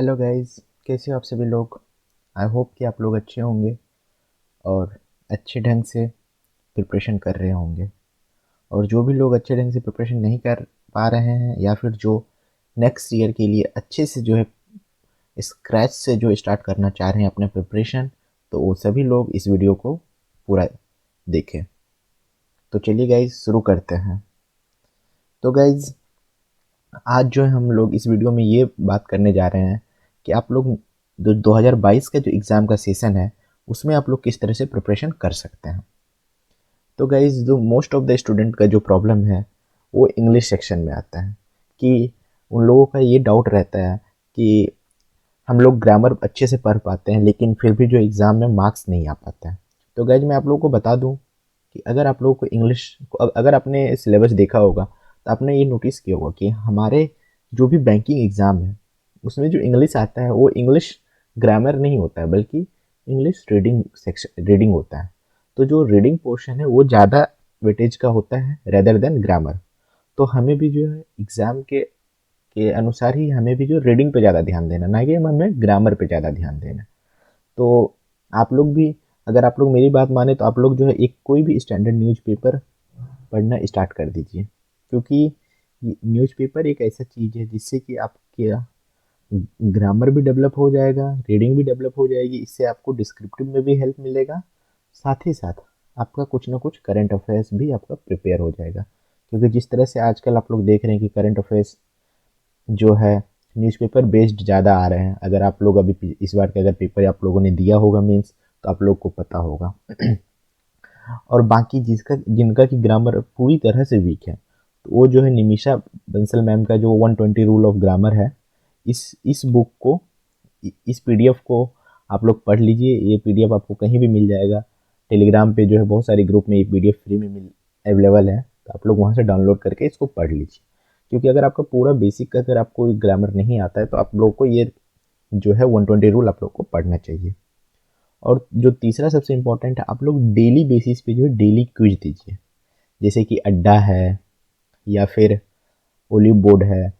Hello guys, कैसे हो आप सभी लोग। आई होप कि आप लोग अच्छे होंगे और अच्छे ढंग से प्रिपरेशन कर रहे होंगे। और जो भी लोग अच्छे ढंग से प्रिपरेशन नहीं कर पा रहे हैं या फिर जो नेक्स्ट ईयर के लिए अच्छे से जो है स्क्रैच से जो स्टार्ट करना चाह रहे हैं अपने प्रिपरेशन, तो वो सभी लोग इस वीडियो को पूरा देखें। तो चलिए गाइज शुरू करते हैं। तो गाइज आज जो है हम लोग इस वीडियो में ये बात करने जा रहे हैं कि आप लोग जो 2022 का जो एग्ज़ाम का सेशन है उसमें आप लोग किस तरह से प्रिपरेशन कर सकते हैं। तो गाइज जो मोस्ट ऑफ द स्टूडेंट का जो प्रॉब्लम है वो इंग्लिश सेक्शन में आता है कि उन लोगों का ये डाउट रहता है कि हम लोग ग्रामर अच्छे से पढ़ पाते हैं लेकिन फिर भी जो एग्ज़ाम में मार्क्स नहीं आ पाते हैं। तो गाइज मैं आप लोगों को बता दूं कि अगर आप लोगों को इंग्लिश, अगर आपने सिलेबस देखा होगा तो आपने ये नोटिस किया होगा कि हमारे जो भी बैंकिंग एग्ज़ाम है उसमें जो इंग्लिश आता है वो इंग्लिश ग्रामर नहीं होता है बल्कि इंग्लिश रीडिंग सेक्शन रीडिंग होता है। तो जो रीडिंग पोर्शन है वो ज़्यादा वेटेज का होता है रेदर देन ग्रामर। तो हमें भी जो है एग्ज़ाम के अनुसार ही हमें भी जो रीडिंग पे ज़्यादा ध्यान देना, ना कि हमें ग्रामर पे ज़्यादा ध्यान देना। तो आप लोग भी, अगर आप लोग मेरी बात माने तो आप लोग जो है एक कोई भी स्टैंडर्ड न्यूज़पेपर पढ़ना स्टार्ट कर दीजिए, क्योंकि न्यूज़पेपर एक ऐसा चीज़ है जिससे कि आपके ग्रामर भी डेवलप हो जाएगा, रीडिंग भी डेवलप हो जाएगी, इससे आपको डिस्क्रिप्टिव में भी हेल्प मिलेगा। साथ ही साथ आपका कुछ ना कुछ करंट अफेयर्स भी आपका प्रिपेयर हो जाएगा, क्योंकि जिस तरह से आजकल आप लोग देख रहे हैं कि करंट अफेयर्स जो है न्यूज़पेपर बेस्ड ज़्यादा आ रहे हैं। अगर आप लोग अभी इस बार का अगर पेपर आप लोगों ने दिया होगा मीन्स, तो आप लोग को पता होगा। और बाकी जिसका जिनका की ग्रामर पूरी तरह से वीक है तो वो जो है निमिषा बंसल मैम का जो 120 रूल ऑफ ग्रामर है, इस बुक को, इस पीडीएफ को आप लोग पढ़ लीजिए। ये पीडीएफ आपको कहीं भी मिल जाएगा। टेलीग्राम पे जो है बहुत सारे ग्रुप में ये पीडीएफ फ्री में मिल अवेलेबल है, तो आप लोग वहाँ से डाउनलोड करके इसको पढ़ लीजिए। क्योंकि अगर आपका पूरा बेसिक का अगर आपको ग्रामर नहीं आता है तो आप लोग को ये जो है 120 रूल आप लोग को पढ़ना चाहिए। और जो तीसरा सबसे इम्पोर्टेंट है, आप लोग डेली बेसिस पे जो है डेली क्विज दीजिए। जैसे कि अड्डा है या फिर ओलिव बोर्ड है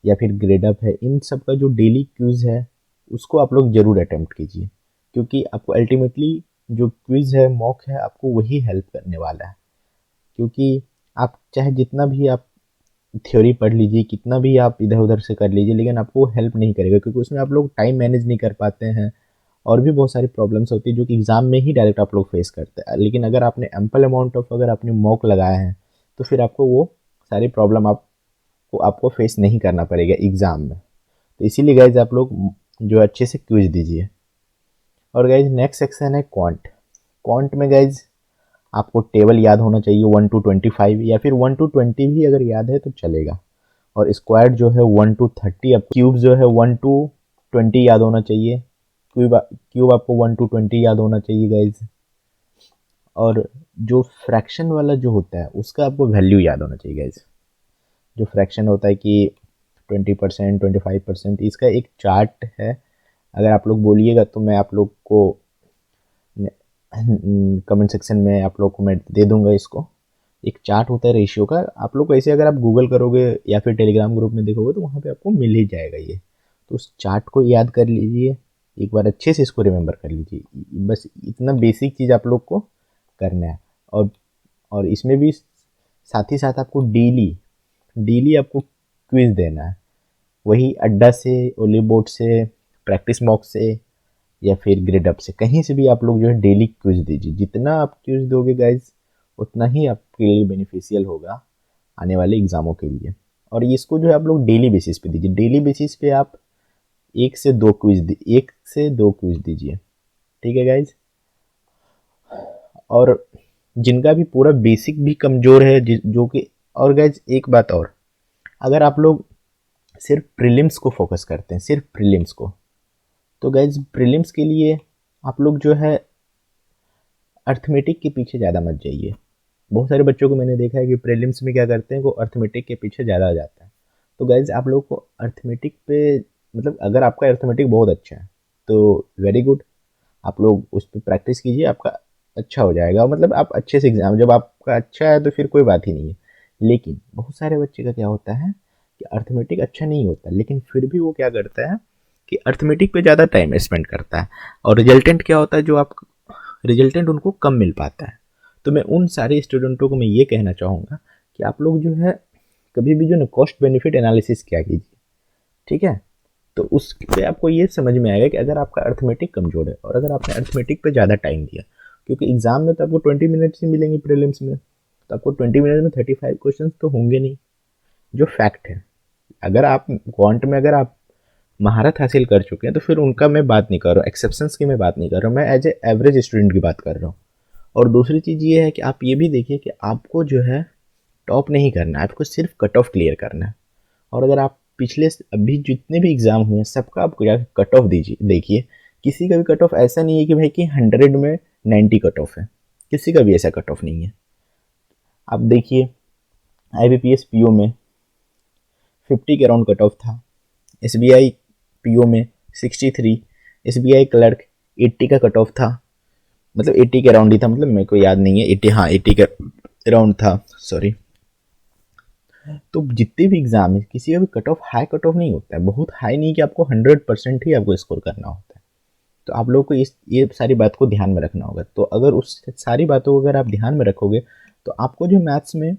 या फिर ग्रेडअप है, इन सब का जो डेली क्विज है उसको आप लोग ज़रूर अटेम्प्ट कीजिए, क्योंकि आपको अल्टीमेटली जो क्विज है मॉक है आपको वही हेल्प करने वाला है। क्योंकि आप चाहे जितना भी आप थ्योरी पढ़ लीजिए, कितना भी आप इधर उधर से कर लीजिए, लेकिन आपको हेल्प नहीं करेगा, क्योंकि उसमें आप लोग टाइम मैनेज नहीं कर पाते हैं और भी बहुत सारी प्रॉब्लम्स होती है जो कि एग्ज़ाम में ही डायरेक्ट आप लोग फेस करते हैं। लेकिन अगर आपने एम्पल अमाउंट ऑफ अगर आपने मॉक लगाया है तो फिर आपको वो सारी प्रॉब्लम आपको फेस नहीं करना पड़ेगा एग्ज़ाम में। तो इसीलिए गाइज आप लोग जो अच्छे से क्विज दीजिए। और गाइज नेक्स्ट सेक्शन है क्वांट। क्वांट में गाइज आपको टेबल याद होना चाहिए 1 to 25, या फिर 1 to 20 भी अगर याद है तो चलेगा। और स्क्वायर जो है 1 to 30, अब क्यूब जो है 1 to 20 याद होना चाहिए। क्यूब आपको 1 to 20 याद होना चाहिए गाइज। और जो फ्रैक्शन वाला जो होता है उसका आपको वैल्यू याद होना चाहिए गाइज। जो फ्रैक्शन होता है कि 20%, 25%, इसका एक चार्ट है। अगर आप लोग बोलिएगा तो मैं आप लोग को कमेंट सेक्शन में आप लोग को मैं दे दूंगा इसको। एक चार्ट होता है रेशियो का, आप लोग को ऐसे अगर आप गूगल करोगे या फिर टेलीग्राम ग्रुप में देखोगे तो वहाँ पे आपको मिल ही जाएगा ये। तो उस चार्ट को याद कर लीजिए, एक बार अच्छे से इसको रिमेंबर कर लीजिए। बस इतना बेसिक चीज़ आप लोग को करना है। और और इसमें भी साथ ही साथ आपको डेली डेली आपको क्विज देना है, वही अड्डा से, ओली बोर्ड से, प्रैक्टिस मॉक से या फिर ग्रेड अप से, कहीं से भी आप लोग जो है डेली क्विज दीजिए। जितना आप क्विज दोगे गाइज उतना ही आपके लिए बेनिफिशियल होगा आने वाले एग्जामों के लिए। और इसको जो है आप लोग डेली बेसिस पे दीजिए। डेली बेसिस पे आप 1 से 2 दीजिए। ठीक है गाइज। और जिनका भी पूरा बेसिक भी कमज़ोर है जो कि, और गाइज एक बात और, अगर आप लोग सिर्फ प्रीलिम्स को फोकस करते हैं, सिर्फ प्रीलिम्स को, तो गाइज प्रीलिम्स के लिए आप लोग जो है अर्थमेटिक के पीछे ज़्यादा मत जाइए। बहुत सारे बच्चों को मैंने देखा है कि प्रीलिम्स में क्या करते हैं, वो अर्थमेटिक के पीछे ज़्यादा आ जाता है। तो गाइज आप लोग को अर्थमेटिक पे, मतलब अगर आपका अर्थमेटिक बहुत अच्छा है तो वेरी गुड, आप लोग उस पर प्रैक्टिस कीजिए, आपका अच्छा हो जाएगा। मतलब आप अच्छे से एग्जाम, जब आपका अच्छा है तो फिर कोई बात ही नहीं है। लेकिन बहुत सारे बच्चे का क्या होता है कि अर्थमेटिक अच्छा नहीं होता, लेकिन फिर भी वो क्या करता है कि अर्थमेटिक पे ज़्यादा टाइम स्पेंड करता है, और रिजल्टेंट क्या होता है, जो आप रिजल्टेंट उनको कम मिल पाता है। तो मैं उन सारे स्टूडेंटों को मैं ये कहना चाहूँगा कि आप लोग जो है कभी भी जो ना कॉस्ट बेनिफिट एनालिसिस क्या कीजिए, ठीक है। तो उस पे आपको ये समझ में आएगा कि अगर आपका अर्थमेटिक कमज़ोर है और अगर आपने अर्थमेटिक पे ज़्यादा टाइम दिया, क्योंकि एग्ज़ाम में तो आपको 20 मिनट्स ही मिलेंगे प्रीलिम्स में, तो आपको 20 मिनट में 35 क्वेश्चन तो होंगे नहीं, जो फैक्ट है। अगर आप क्वांट में अगर आप महारत हासिल कर चुके हैं तो फिर उनका मैं बात नहीं कर रहा हूँ, एक्सेप्शंस की मैं बात नहीं कर रहा हूँ, मैं एज ए एवरेज स्टूडेंट की बात कर रहा हूँ। और दूसरी चीज़ ये है कि आप ये भी देखिए कि आपको जो है टॉप नहीं करना है, आपको सिर्फ कट ऑफ क्लियर करना है। और अगर आप पिछले अभी जितने भी एग्ज़ाम हुए हैं सबका आपको जाकर कट ऑफ दीजिए, देखिए किसी का भी कट ऑफ ऐसा नहीं है कि भाई कि 100 में 90 कट ऑफ है, किसी का भी ऐसा कट ऑफ नहीं है। आप देखिए IBPS PO में 50 के अराउंड कट ऑफ था, SBI PO में 63, SBI क्लर्क 80 का कट ऑफ था, मतलब 80 के अराउंड ही था, मतलब मेरे को याद नहीं है 80, हाँ 80 के अराउंड था, सॉरी। तो जितने भी एग्जाम है किसी का भी cut off high cut off नहीं होता है, बहुत हाई नहीं कि आपको 100% ही आपको स्कोर करना होता है। तो आप लोग को ये सारी बात को ध्यान में रखना होगा। तो अगर उस सारी बातों को अगर आप ध्यान में रखोगे तो आपको जो मैथ्स में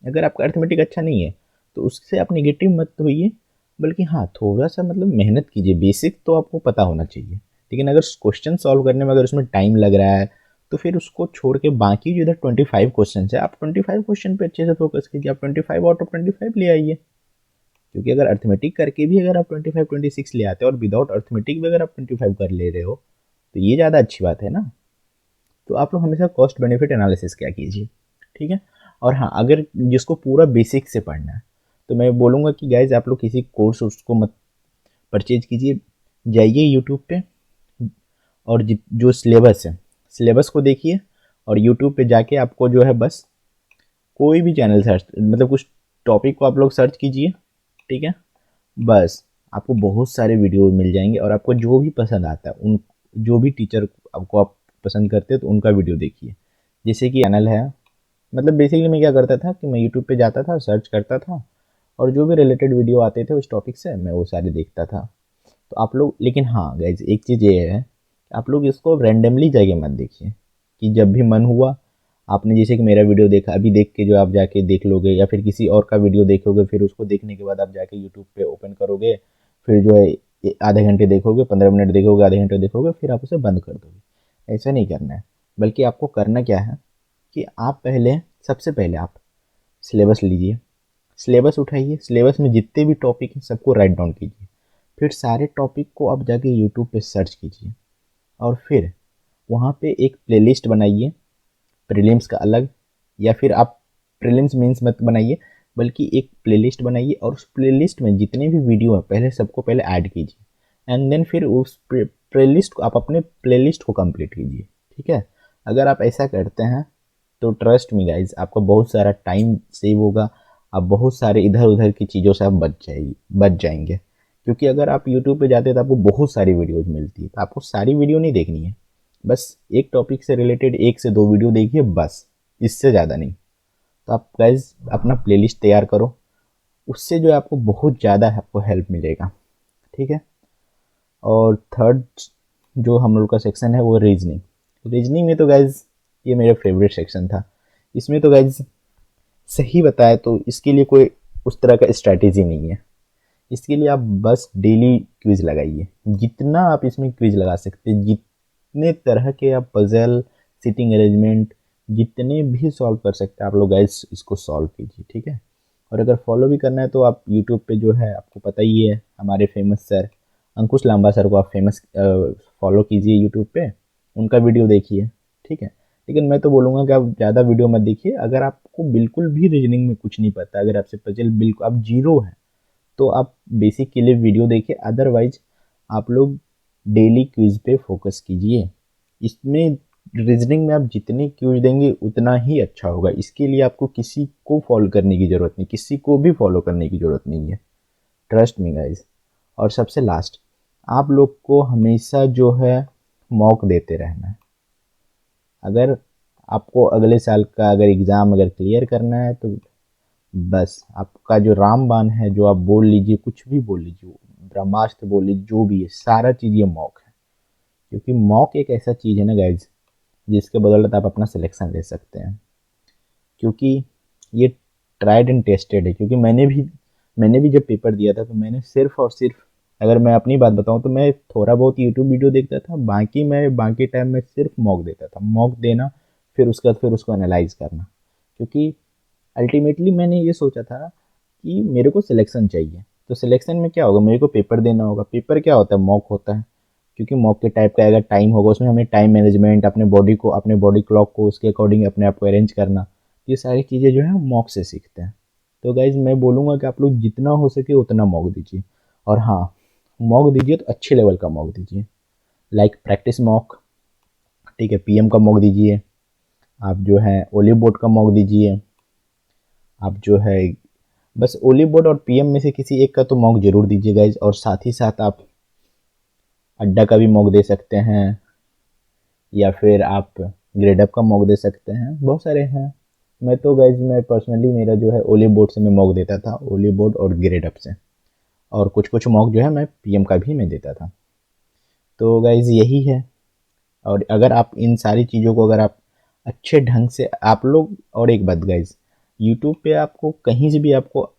अगर आपका अर्थमेटिक अच्छा नहीं है तो उससे आप नेगेटिव मत होइए, बल्कि हाँ थोड़ा सा मतलब मेहनत कीजिए, बेसिक तो आपको पता होना चाहिए। लेकिन अगर क्वेश्चन सॉल्व करने में अगर उसमें टाइम लग रहा है तो फिर उसको छोड़ के बाकी जो इधर 25 क्वेश्चन है आप 25 क्वेश्चन पे अच्छे से फोकस कीजिए, आप 25 आउट ऑफ 25 ले आइए। क्योंकि अगर अर्थमेटिक करके भी अगर आप 25 26 ले आते हो और विदाउट अर्थमेटिक भी अगर आप 25 कर ले रहे हो तो ये ज़्यादा अच्छी बात है ना। तो आप लोग हमेशा कॉस्ट बेनिफिट एनालिसिस क्या कीजिए, ठीक है। और हाँ अगर जिसको पूरा बेसिक से पढ़ना है तो मैं बोलूँगा कि गाइज आप लोग किसी कोर्स उसको मत परचेज कीजिए, जाइए यूट्यूब पे और जो सिलेबस है सिलेबस को देखिए, और यूट्यूब पे जाके आपको जो है बस कोई भी चैनल सर्च मतलब कुछ टॉपिक को आप लोग सर्च कीजिए, ठीक है। बस आपको बहुत सारे वीडियो मिल जाएंगे और आपको जो भी पसंद आता है उन जो भी टीचर आपको आप पसंद करते हैं तो उनका वीडियो देखिए। जैसे कि चैनल है, मतलब बेसिकली मैं क्या करता था कि मैं यूट्यूब पे जाता था, सर्च करता था और जो भी रिलेटेड वीडियो आते थे उस टॉपिक से मैं वो सारे देखता था। तो आप लोग, लेकिन हाँ गाइज एक चीज़ ये है आप लोग इसको रैंडमली जगह मत देखिए कि जब भी मन हुआ आपने जैसे कि मेरा वीडियो देखा, अभी देख के जो आप जाके देख लोगे या फिर किसी और का वीडियो देखोगे, फिर उसको देखने के बाद आप जाके यूट्यूब पे ओपन करोगे, फिर जो है आधे घंटे देखोगे, 15 मिनट देखोगे, आधे घंटे देखोगे, फिर आप उसे बंद कर दोगे। ऐसा नहीं करना है, बल्कि आपको करना क्या है कि आप सबसे पहले आप सिलेबस लीजिए, सिलेबस उठाइए, सिलेबस में जितने भी टॉपिक हैं सबको राइट डाउन कीजिए, फिर सारे टॉपिक को आप जाके यूट्यूब पे सर्च कीजिए और फिर वहाँ पे एक प्लेलिस्ट बनाइए प्रीलिम्स का अलग, या फिर आप प्रीलिम्स मीन्स मत बनाइए बल्कि एक प्लेलिस्ट बनाइए और उस प्लेलिस्ट में जितने भी वीडियो हैं पहले सबको पहले ऐड कीजिए एंड देन फिर उस प्लेलिस्ट को आप अपने प्लेलिस्ट को कंप्लीट कीजिए, ठीक है। अगर आप ऐसा करते हैं तो ट्रस्ट मी गाइज आपका बहुत सारा टाइम सेव होगा, आप बहुत सारे इधर उधर की चीज़ों से आप बच जाएंगे। क्योंकि अगर आप यूट्यूब पे जाते हैं तो आपको बहुत सारी वीडियोज़ मिलती है, तो आपको सारी वीडियो नहीं देखनी है, बस एक टॉपिक से रिलेटेड 1 से 2 वीडियो देखिए बस, इससे ज़्यादा नहीं। तो आप गाइज अपना प्लेलिस्ट तैयार करो, उससे जो है आपको बहुत ज़्यादा आपको हेल्प मिलेगा, ठीक है। और थर्ड जो हम लोग का सेक्शन है वो रीजनिंग। रीजनिंग में तो गाइज ये मेरा फेवरेट सेक्शन था। इसमें तो गाइज सही बताया तो इसके लिए कोई उस तरह का स्ट्रैटेजी नहीं है, इसके लिए आप बस डेली क्विज लगाइए, जितना आप इसमें क्विज लगा सकते हैं, जितने तरह के आप पजल सिटिंग अरेंजमेंट जितने भी सॉल्व कर सकते हैं आप लोग गाइस इसको सॉल्व कीजिए, ठीक है। और अगर फॉलो भी करना है तो आप यूट्यूब पे जो है आपको पता ही है हमारे फेमस सर अंकुश लांबा सर को आप फॉलो कीजिए यूट्यूब पे, उनका वीडियो देखिए, ठीक है। लेकिन मैं तो बोलूँगा कि आप ज़्यादा वीडियो मत देखिए, अगर आपको बिल्कुल भी रीजनिंग में कुछ नहीं पता, अगर आपसे पजल बिल्कुल आप जीरो है तो आप बेसिक के लिए वीडियो देखिए, अदरवाइज आप लोग डेली क्विज पे फोकस कीजिए। इसमें रीजनिंग में आप जितने क्विज देंगे उतना ही अच्छा होगा, इसके लिए आपको किसी को फॉलो करने की ज़रूरत नहीं, किसी को भी फॉलो करने की ज़रूरत नहीं है, ट्रस्ट मी गाइज। और सबसे लास्ट, आप लोग को हमेशा जो है मॉक देते रहना है। अगर आपको अगले साल का अगर एग्ज़ाम अगर क्लियर करना है तो बस आपका जो रामबाण है जो आप बोल लीजिए, कुछ भी बोल लीजिए, ब्रह्मास्त्र बोले जो भी है, सारा चीज़ ये मॉक है। क्योंकि मॉक एक ऐसा चीज़ है ना गाइज, जिसके बदौलत आप अपना सिलेक्शन ले सकते हैं। क्योंकि ये ट्राइड एंड टेस्टेड है। क्योंकि मैंने भी जब पेपर दिया था तो मैंने सिर्फ और सिर्फ, अगर मैं अपनी बात बताऊं तो मैं थोड़ा बहुत यूट्यूब वीडियो देखता था, बाकी टाइम में सिर्फ मॉक देता था। मॉक देना, फिर उसके बाद फिर उसको एनालाइज करना। क्योंकि अल्टीमेटली मैंने ये सोचा था कि मेरे को सिलेक्शन चाहिए, तो सिलेक्शन में क्या होगा, मेरे को पेपर देना होगा। पेपर क्या होता है, मॉक होता है। क्योंकि मॉक के टाइप का अगर टाइम होगा, उसमें हमें टाइम मैनेजमेंट, अपने बॉडी क्लॉक को उसके अकॉर्डिंग अपने आप को अरेंज करना, ये सारी चीज़ें जो है हम मॉक से सीखते हैं। तो गाइज मैं बोलूँगा कि आप लोग जितना हो सके उतना मॉक दीजिए। और हाँ, मॉक दीजिए तो अच्छे लेवल का मॉक दीजिए, लाइक प्रैक्टिस मॉक, ठीक है, पीएम का मॉक दीजिए, आप जो है ओली बोर्ड का मॉक दीजिए, आप जो है बस ओली बोर्ड और पीएम में से किसी एक का तो मॉक जरूर दीजिए गाइज। और साथ ही साथ आप अड्डा का भी मॉक दे सकते हैं, या फिर आप ग्रेड अप का मॉक दे सकते हैं, बहुत सारे हैं। मैं पर्सनली मेरा जो है ओली बोर्ड से मैं मॉक देता था, ओली बोर्ड और ग्रेड अप से। और कुछ कुछ मॉक जो है मैं पीएम का भी मैं देता था। तो गाइज यही है। और अगर आप इन सारी चीज़ों को अगर आप अच्छे ढंग से आप लोग, और एक बात गाइज, यूट्यूब पे आपको कहीं से भी आपको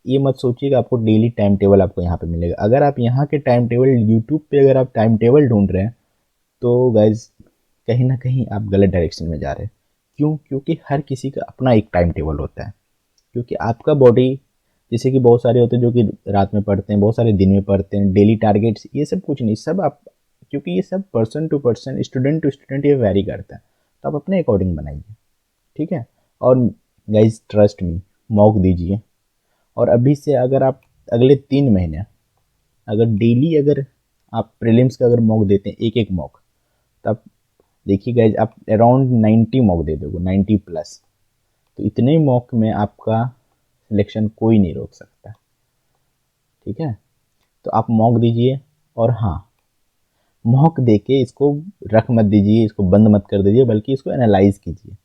ये मत सोचिएगा आपको डेली टाइम टेबल आपको यहाँ पे मिलेगा। अगर आप यहाँ के टाइम टेबल यूट्यूब पे अगर आप टाइम टेबल ढूंढ रहे हैं तो गाइज कहीं ना कहीं आप गलत डायरेक्शन में जा रहे हैं। क्यों? क्योंकि हर किसी का अपना एक टाइम टेबल होता है। क्योंकि आपका बॉडी, जैसे कि बहुत सारे होते हैं जो कि रात में पढ़ते हैं, बहुत सारे दिन में पढ़ते हैं, डेली टारगेट्स, ये सब कुछ नहीं, सब आप, क्योंकि ये सब person to person, student to student ये वेरी करता है। तो आप अपने अकॉर्डिंग बनाइए, ठीक है। और गाइज ट्रस्ट मी, मॉक दीजिए। और अभी से अगर आप अगले 3 महीने अगर डेली अगर आप प्रीलिम्स का अगर मॉक देते हैं, एक एक मॉक, तब देखिए गाइज आप अराउंड 90 मॉक दे दोगे, 90 प्लस। तो इतने मॉक में आपका सिलेक्शन कोई नहीं रोक सकता, ठीक है। तो आप मॉक दीजिए। और हाँ, मॉक देके इसको रख मत दीजिए, इसको बंद मत कर दीजिए, बल्कि इसको एनालाइज कीजिए।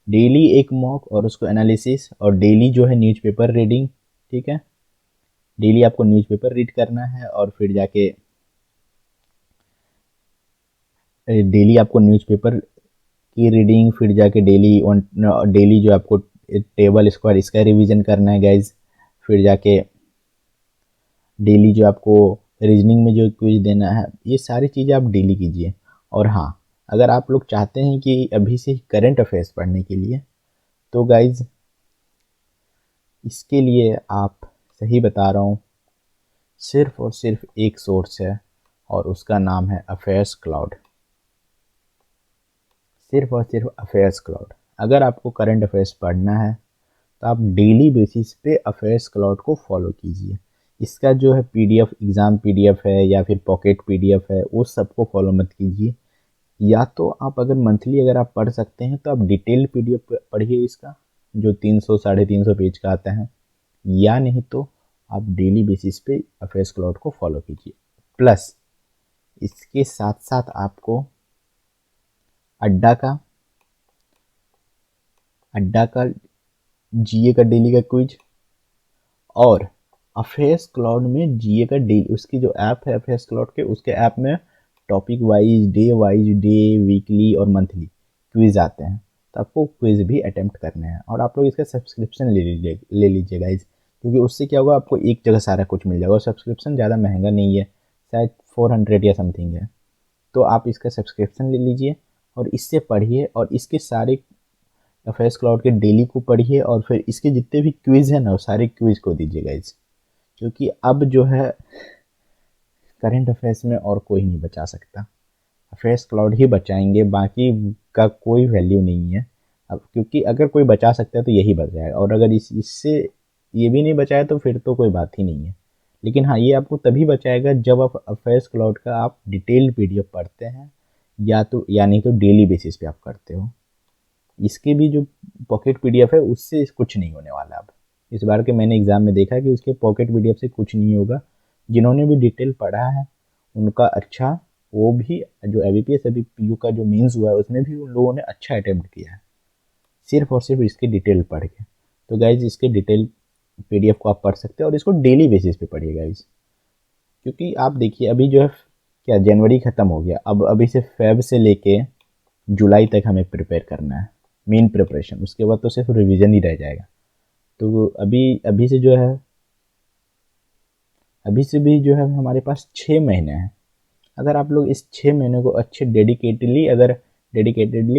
डेली एक मॉक और उसको एनालिसिस, और डेली जो है न्यूज़पेपर रीडिंग, ठीक है। डेली आपको न्यूज़पेपर रीड करना है, और फिर जाके डेली आपको न्यूज़पेपर की रीडिंग, फिर जाके डेली जो आपको टेबल स्क्वायर इसका रिवीजन करना है गाइज। फिर जाके डेली जो आपको रीजनिंग में जो क्विज देना है, ये सारी चीज़ें आप डेली कीजिए। और हाँ, अगर आप लोग चाहते हैं कि अभी से करंट अफेयर्स पढ़ने के लिए, तो गाइज इसके लिए आप, सही बता रहा हूँ, सिर्फ और सिर्फ एक सोर्स है, और उसका नाम है अफेयर्स क्लाउड। सिर्फ और सिर्फ अफेयर्स क्लाउड। अगर आपको करंट अफेयर्स पढ़ना है तो आप डेली बेसिस पे अफेयर्स क्लाउड को फॉलो कीजिए। इसका जो है पीडीएफ, एग्ज़ाम पीडीएफ है या फिर पॉकेट पीडीएफ है, वो सबको फॉलो मत कीजिए। या तो आप अगर मंथली अगर आप पढ़ सकते हैं तो आप डिटेल पीडीएफ पढ़िए इसका, जो 300 350 पेज का आता है। या नहीं तो आप डेली बेसिस पे अफेयर्स क्लाउड को फॉलो कीजिए। प्लस इसके साथ साथ आपको अड्डा का अड्डा का जीए का डेली का क्विज, और अफेयर्स क्लाउड में जीए का डेली, उसकी जो ऐप है अफेयर्स क्लाउड के, उसके ऐप में टॉपिक वाइज डे वीकली और मंथली क्विज आते हैं। तो आपको क्विज भी अटेम्प्ट करने हैं, और आप लोग इसका सब्सक्रिप्शन ले लीजिए गाइज। क्योंकि उससे क्या होगा, आपको एक जगह सारा कुछ मिल जाएगा, और सब्सक्रिप्शन ज़्यादा महंगा नहीं है, शायद 400 या समथिंग है। तो आप इसका सब्सक्रिप्शन ले लीजिए और इससे पढ़िए, और इसके सारे अफेयर्स क्लाउड के डेली को पढ़िए, और फिर इसके जितने भी क्विज है ना, वो सारे क्विज को दीजिए गाइज। क्योंकि अब जो है करंट अफेयर्स में और कोई नहीं बचा सकता, अफेयर्स क्लाउड ही बचाएंगे, बाकी का कोई वैल्यू नहीं है अब। क्योंकि अगर कोई बचा सकता है तो यही बचाएगा, और अगर इससे ये भी नहीं बचाया तो फिर तो कोई बात ही नहीं है। लेकिन हाँ, ये आपको तभी बचाएगा जब आप अफेयर्स क्लाउड का आप डिटेल पीडीएफ पढ़ते हैं, या नहीं तो डेली बेसिस पे आप करते हो। इसके भी जो पॉकेट पीडीएफ है उससे कुछ नहीं होने वाला। अब इस बार के मैंने एग्ज़ाम में देखा कि उसके पॉकेट पीडीएफ से कुछ नहीं होगा। जिन्होंने भी डिटेल पढ़ा है उनका अच्छा, वो भी जो एबीपीएस अभी पीयू का जो मेंस हुआ है उसमें भी उन लोगों ने अच्छा अटेम्प्ट किया है, सिर्फ और सिर्फ इसकी डिटेल पढ़ के। तो गाइज इसके डिटेल पीडीएफ को आप पढ़ सकते हैं, और इसको डेली बेसिस पे पढ़िए गाइज। क्योंकि आप देखिए अभी जो है क्या जनवरी ख़त्म हो गया, अब अभी से फेब से लेके जुलाई तक हमें प्रिपेयर करना है, मेन प्रिपरेशन। उसके बाद तो सिर्फ रिवीजन ही रह जाएगा। तो अभी अभी से जो है अभी से भी जो है हमारे पास 6 महीने हैं। अगर आप लोग इस 6 महीने को अच्छे डेडिकेटेडली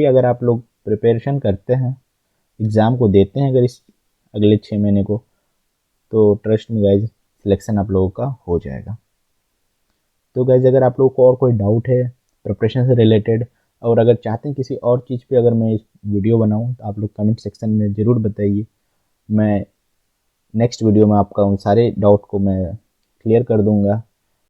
अगर आप लोग प्रिपरेशन करते हैं, एग्ज़ाम को देते हैं अगर इस अगले 6 महीने को, तो ट्रस्ट में गाइज सिलेक्शन आप लोगों का हो जाएगा। तो गाइज अगर आप लोगों को और कोई डाउट है प्रिपरेशन से रिलेटेड, और अगर चाहते हैं किसी और चीज़ पे अगर मैं इस वीडियो बनाऊँ, तो आप लोग कमेंट सेक्शन में ज़रूर बताइए। मैं नेक्स्ट वीडियो में आपका उन सारे डाउट को मैं क्लियर कर दूंगा।